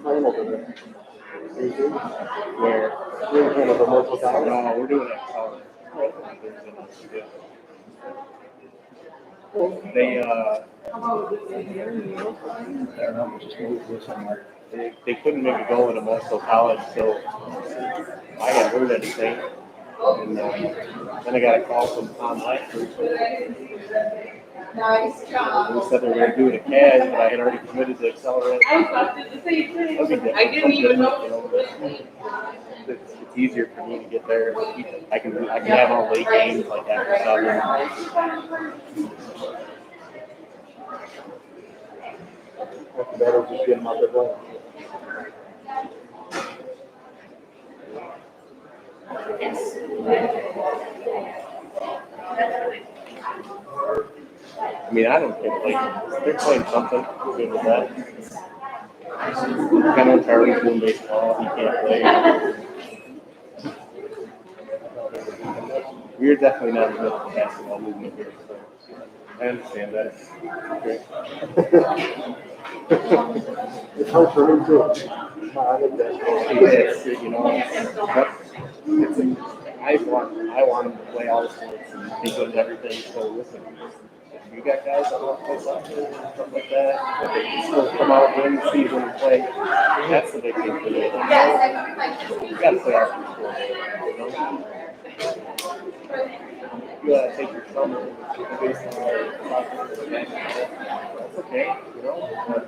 Playing over there. Where? We're playing over multiple times. No, we're doing it college. They I don't know, just moved here somewhere. They couldn't make a go into Mosul College, so I got heard anything. And then I got a call from Tom Lester. Nice job. They said they were going to do it at CAD, but I had already committed to Accelerate. I thought the same thing. I didn't even know. It's easier for me to get there. I can have all late games like after 7. What's better, just get them out there playing. I mean, I don't care. Like, they're playing something good with that. I know Charlie's doing baseball. He can't play. We're definitely not in the middle of the basketball movement here. So I understand that. Great. It's hard for me too. I like that. You know, I want them to play all the sports and be good at everything. So listen, if you got guys that want to play soccer and stuff like that, but they can still come out, win the season, and play. That's the big thing for me. You got to play our sport. You know? You gotta take your summer based on soccer. That's okay, you know. But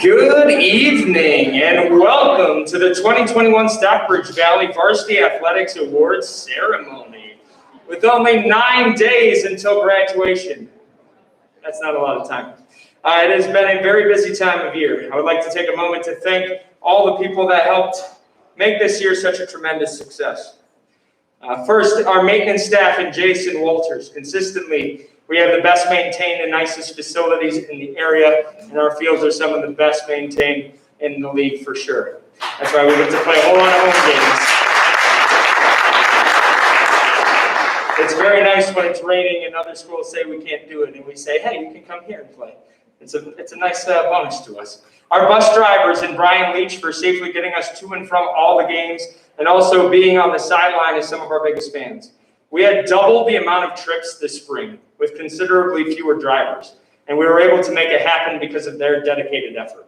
Good evening and welcome to the 2021 Stockbridge Valley Varsity Athletics Awards Ceremony. With only 9 days until graduation, that's not a lot of time. It has been a very busy time of year. I would like to take a moment to thank all the people that helped make this year such a tremendous success. First, our maintenance staff and Jason Walters. Consistently, we have the best maintained and nicest facilities in the area, and our fields are some of the best maintained in the league for sure. That's why we get to play a whole lot of home games. It's very nice when it's raining and other schools say we can't do it, and we say, hey, you can come here and play. It's a nice bonus to us. Our bus drivers and Brian Leach for safely getting us to and from all the games, and also being on the sideline as some of our biggest fans. We had double the amount of trips this spring with considerably fewer drivers, and we were able to make it happen because of their dedicated effort.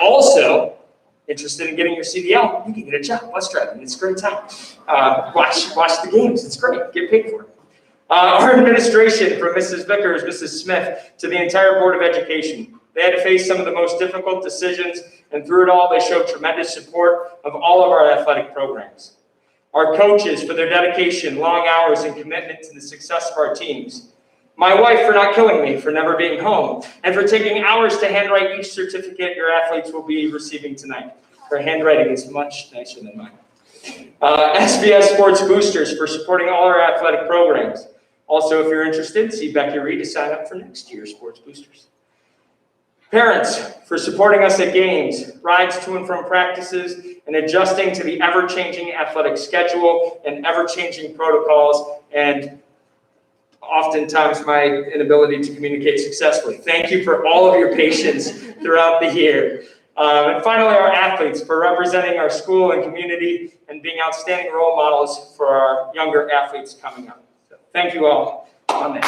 Also, interested in getting your CDL, you can get a job bus driving. It's a great time. Watch the games. It's great. Get paid for it. Our administration, from Mrs. Vickers, Mrs. Smith, to the entire Board of Education, they had to face some of the most difficult decisions, and through it all, they showed tremendous support of all of our athletic programs. Our coaches for their dedication, long hours, and commitment to the success of our teams. My wife for not killing me, for never being home, and for taking hours to handwrite each certificate your athletes will be receiving tonight. Her handwriting is much nicer than mine. SBS Sports Boosters for supporting all our athletic programs. Also, if you're interested, see Becky Reed to sign up for next year's Sports Boosters. Parents for supporting us at games, rides to and from practices, and adjusting to the ever-changing athletic schedule and ever-changing protocols, and oftentimes my inability to communicate successfully. Thank you for all of your patience throughout the year. And finally, our athletes for representing our school and community and being outstanding role models for our younger athletes coming up. So thank you all on that.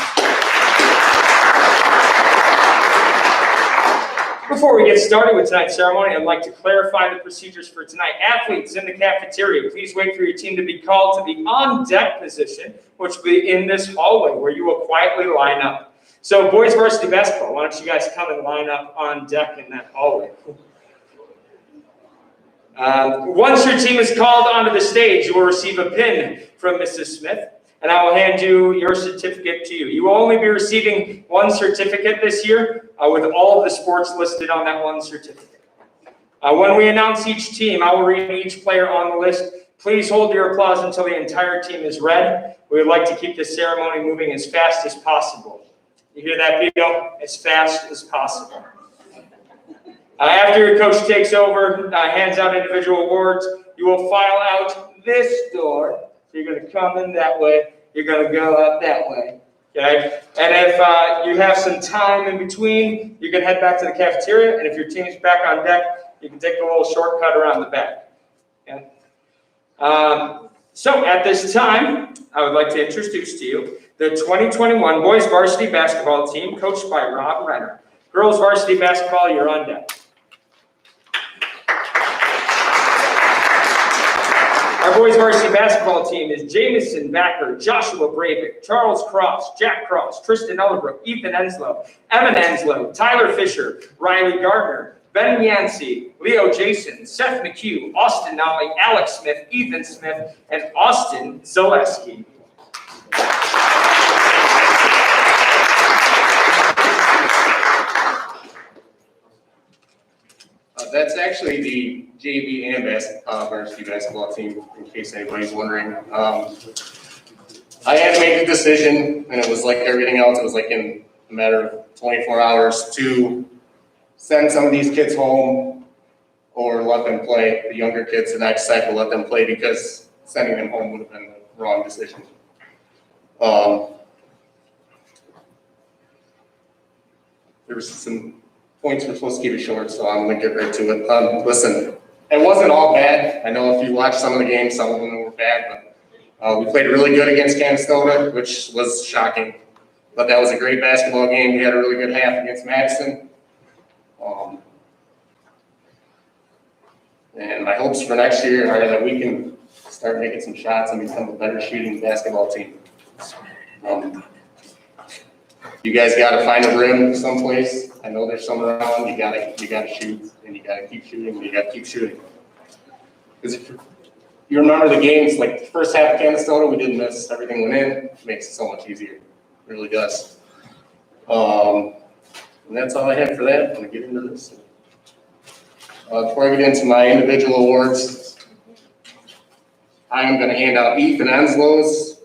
Before we get started with tonight's ceremony, I'd like to clarify the procedures for tonight. Athletes in the cafeteria, please wait for your team to be called to the on-deck position, which will be in this hallway where you will quietly line up. So boys varsity basketball, why don't you guys come and line up on deck in that hallway. Once your team is called onto the stage, you will receive a pin from Mrs. Smith, and I will hand you your certificate to you. You will only be receiving one certificate this year, with all of the sports listed on that one certificate. When we announce each team, I will read each player on the list. Please hold your applause until the entire team is read. We would like to keep this ceremony moving as fast as possible. You hear that, Vito? As fast as possible. After your coach takes over, hands out individual awards, you will file out this door. So you're going to come in that way. You're going to go out that way. Okay? And if you have some time in between, you can head back to the cafeteria. And if your team is back on deck, you can take a little shortcut around the back. Okay? So at this time, I would like to introduce to you the 2021 boys varsity basketball team coached by Rob Renner. Girls varsity basketball, you're on deck. Our boys varsity basketball team is Jamison Backer, Joshua Bravik, Charles Cross, Jack Cross, Tristan Ellerbrook, Ethan Enslow, Evan Enslow, Tyler Fisher, Riley Gardner, Ben Yancey, Leo Jason, Seth McHugh, Austin Nolly, Alex Smith, Ethan Smith, and Austin Zaleski. That's actually the JV and varsity basketball team, in case anybody's wondering. I had to make a decision, and it was like everything else, it was like in a matter of 24 hours to send some of these kids home or let them play, the younger kids, and I decided to let them play because sending them home would have been the wrong decision. There was some points we're supposed to keep it short, so I'm gonna get right to it. Listen, it wasn't all bad. I know if you watch some of the games, some of them were bad, but we played really good against Canastota, which was shocking. But that was a great basketball game. We had a really good half against Madison. And my hopes for next year are that we can start making some shots and become a better shooting basketball team. You guys got to find a rim someplace. I know there's some around. You gotta shoot, and you gotta keep shooting, and you gotta keep shooting. Because if you remember the games, like the first half of Canastota, we didn't miss. Everything went in. It makes it so much easier. It really does. And that's all I had for that. I'm gonna get into this. Before I get into my individual awards, I am going to hand out Ethan Enslow's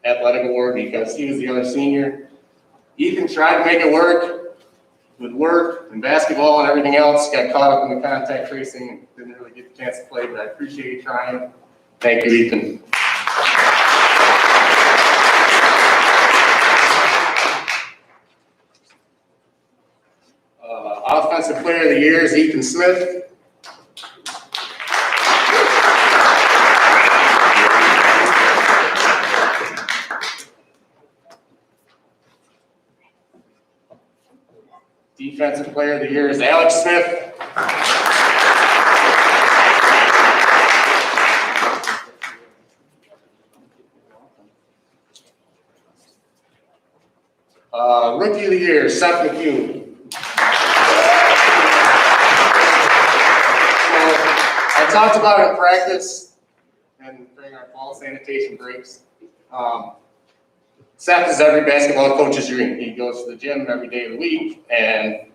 athletic award because he was the other senior. Ethan tried to make it work with work and basketball and everything else, got caught up in the contact tracing and didn't really get the chance to play, but I appreciate you trying. Thank you, Ethan. Offensive Player of the Year is Ethan Smith. Defensive Player of the Year is Alex Smith. Rookie of the Year, Seth McHugh. I talked about it in practice and during our fall sanitation breaks. Seth is every basketball coach's dream. He goes to the gym every day of the week, and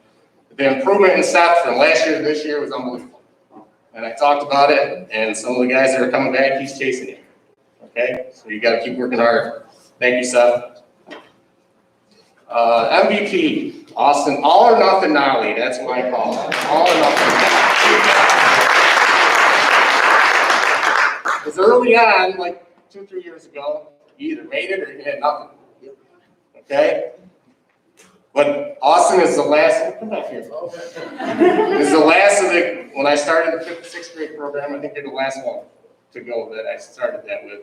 the improvement in Seth from last year to this year was unbelievable. And I talked about it, and some of the guys that are coming back, he's chasing it. Okay, so you got to keep working hard. Thank you, Seth. MVP, Austin, all or nothing Nolly. That's what I call it. All or nothing. Because early on, like 2-3 years ago, you either made it or you had nothing. Okay? But Austin is the last, come back here. Is the last of the, when I started the 5th and 6th grade program, I think you're the last one to go that I started that with.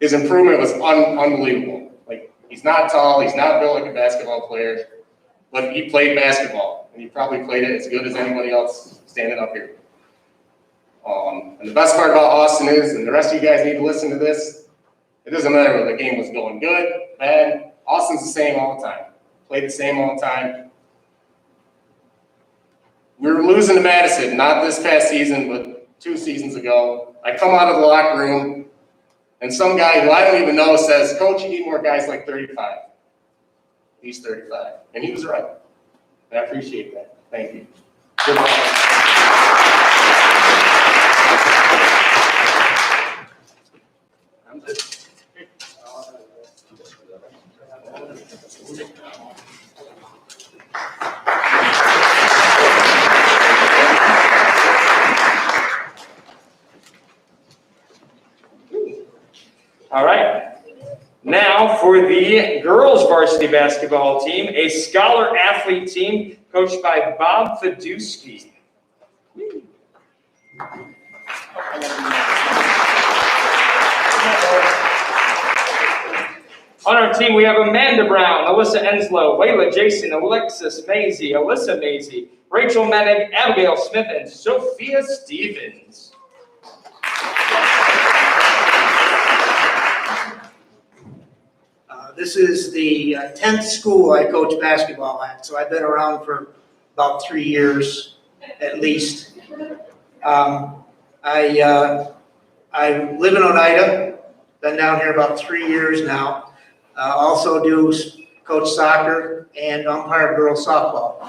His improvement was unbelievable. Like, he's not tall, he's not built like a basketball player, but he played basketball, and he probably played it as good as anybody else standing up here. And the best part about Austin is, and the rest of you guys need to listen to this, it doesn't matter whether the game was going good, bad, Austin's the same all the time. Played the same all the time. We were losing to Madison, not this past season, but 2 seasons ago. I come out of the locker room, and some guy who I don't even know says, "Coach, you need more guys like 35. He's 35. And he was right. And I appreciate that. Thank you. Good luck. All right. Now for the girls varsity basketball team, a scholar athlete team coached by Bob Fedusky. On our team, we have Amanda Brown, Alyssa Enslow, Layla Jason, Alexis Maisie, Alyssa Maisie, Rachel Menig, Abigail Smith, and Sophia Stevens. This is the 10th school I coach basketball at, so I've been around for about 3 years at least. I live in Oneida, been down here about 3 years now. Also do coach soccer and umpire girls softball.